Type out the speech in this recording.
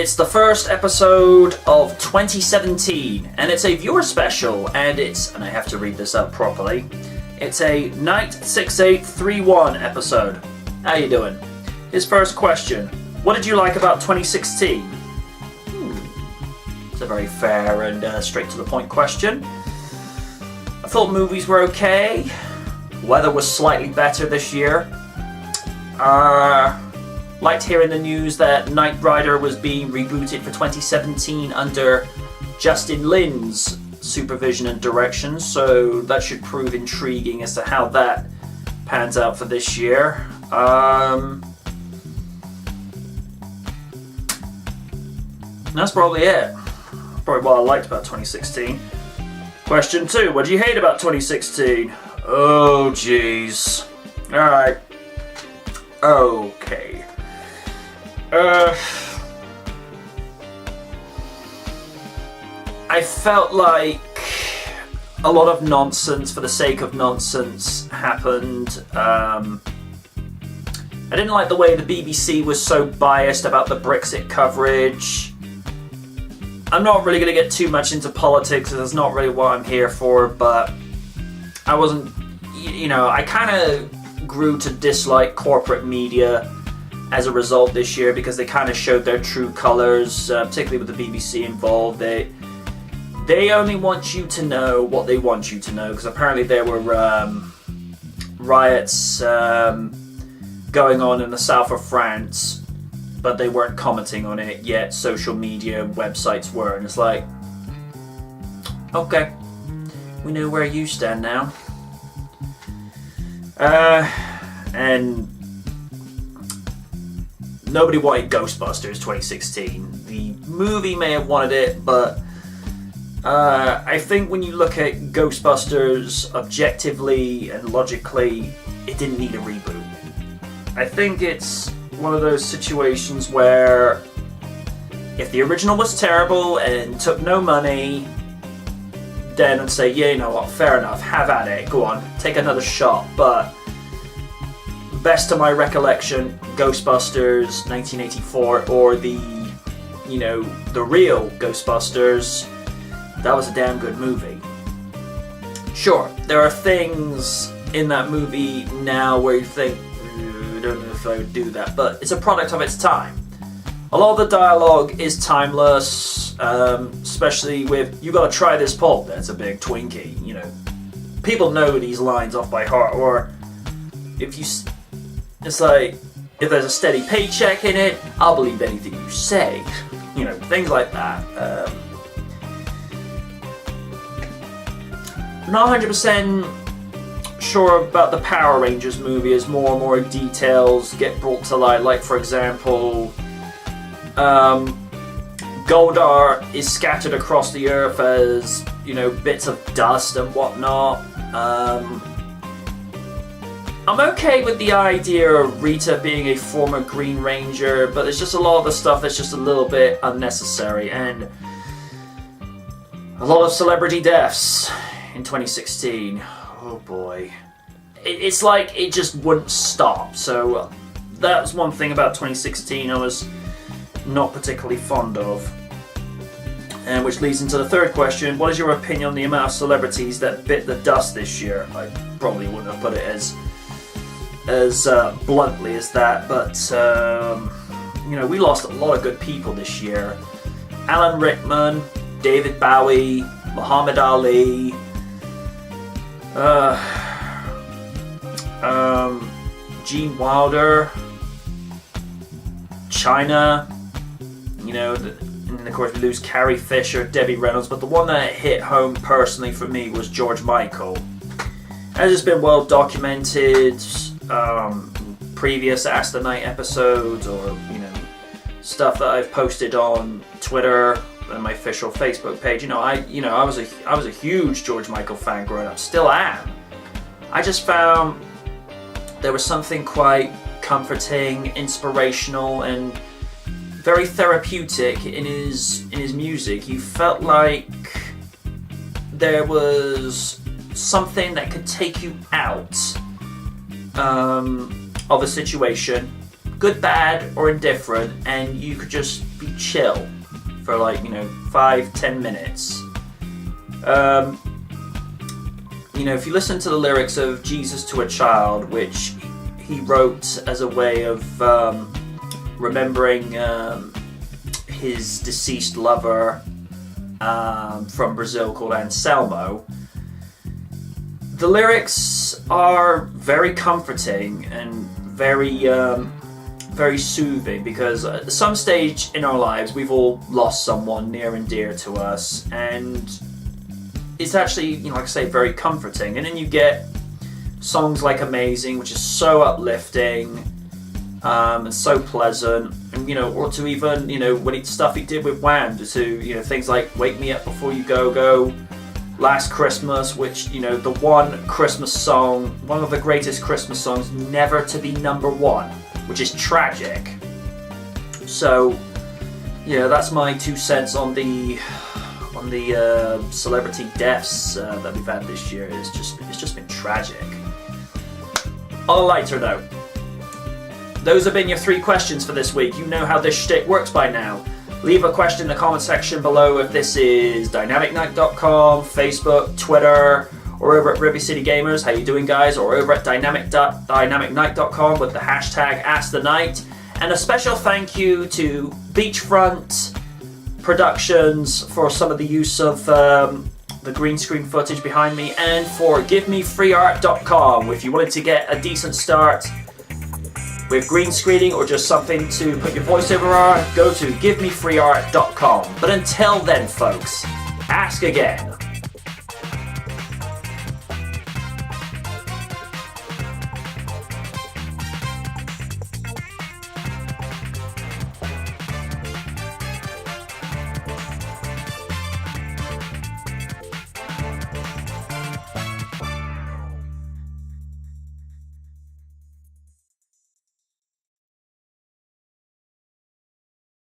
It's the first episode of 2017, and it's a viewer special, and I have to read this out properly, it's a knight6831 episode. How you doing? His first question, what did you like about 2016? It's a very fair and straight to the point question. I thought movies were okay. Weather was slightly better this year. Liked hearing the news that Knight Rider was being rebooted for 2017 under Justin Lin's supervision and direction, so that should prove intriguing as to how that pans out for this year. That's probably it. Probably what I liked about 2016. Question 2. What do you hate about 2016? Oh, jeez. Alright. Okay. I felt like a lot of nonsense for the sake of nonsense happened. I didn't like the way the BBC was so biased about the Brexit coverage. I'm not really going to get too much into politics, that's not really what I'm here for, but I wasn't, I kind of grew to dislike corporate media as a result this year because they kind of showed their true colors, particularly with the BBC involved. They only want you to know what they want you to know, because apparently there were riots going on in the south of France, but they weren't commenting on it yet. Social media websites were, and it's like, okay, we know where you stand now. And nobody wanted Ghostbusters 2016. The movie may have wanted it, but I think when you look at Ghostbusters objectively and logically, it didn't need a reboot. I think it's one of those situations where if the original was terrible and took no money, then I'd say, yeah, you know what, fair enough, have at it, go on, take another shot. But best to my recollection, Ghostbusters 1984 or the real Ghostbusters, that was a damn good movie. Sure, there are things in that movie now where you think, I don't know if I would do that, but it's a product of its time. A lot of the dialogue is timeless, especially with, you gotta try this pulp, that's a big Twinkie, People know these lines off by heart, or it's like, if there's a steady paycheck in it, I'll believe anything you say. Things like that. Not 100% sure about the Power Rangers movie as more and more details get brought to light. Like, for example, Goldar is scattered across the earth as, bits of dust and whatnot. I'm okay with the idea of Rita being a former Green Ranger, but there's just a lot of the stuff that's just a little bit unnecessary, and a lot of celebrity deaths in 2016. Oh boy. It's like it just wouldn't stop. So that's one thing about 2016 I was not particularly fond of. And which leads into the third question. What is your opinion on the amount of celebrities that bit the dust this year? I probably wouldn't have put it as bluntly as that, but we lost a lot of good people this year. Alan Rickman, David Bowie, Muhammad Ali, Gene Wilder, China, and then of course we lose Carrie Fisher, Debbie Reynolds, but the one that hit home personally for me was George Michael. As it's been well documented, previous Ask the Night episodes, or stuff that I've posted on Twitter and my official Facebook page. I was a huge George Michael fan growing up, still am. I just found there was something quite comforting, inspirational, and very therapeutic in his music. You felt like there was something that could take you out of a situation, good, bad, or indifferent, and you could just be chill for like, 5-10 minutes. If you listen to the lyrics of Jesus to a Child, which he wrote as a way of remembering his deceased lover from Brazil called Anselmo, the lyrics are very comforting and very very soothing, because at some stage in our lives we've all lost someone near and dear to us, and it's actually, like I say, very comforting. And then you get songs like Amazing, which is so uplifting and so pleasant, and or to even when stuff he did with Wham, to things like Wake Me Up Before You Go, Last Christmas, which the one Christmas song, one of the greatest Christmas songs never to be #1, which is tragic. So that's my 2 cents on the celebrity deaths that we've had this year. It's just been tragic. On a lighter note, those have been your 3 questions for this week. You know how this shtick works by now. Leave a question in the comment section below if this is dynamicnight.com, Facebook, Twitter, or over at River City Gamers. How you doing, guys? Or over at dynamicnight.com with the hashtag AskTheKnight. And a special thank you to Beachfront Productions for some of the use of the green screen footage behind me, and for GiveMeFreeArt.com. If you wanted to get a decent start with green screening or just something to put your voiceover on, go to GiveMeFreeArt.com. But until then, folks, ask again.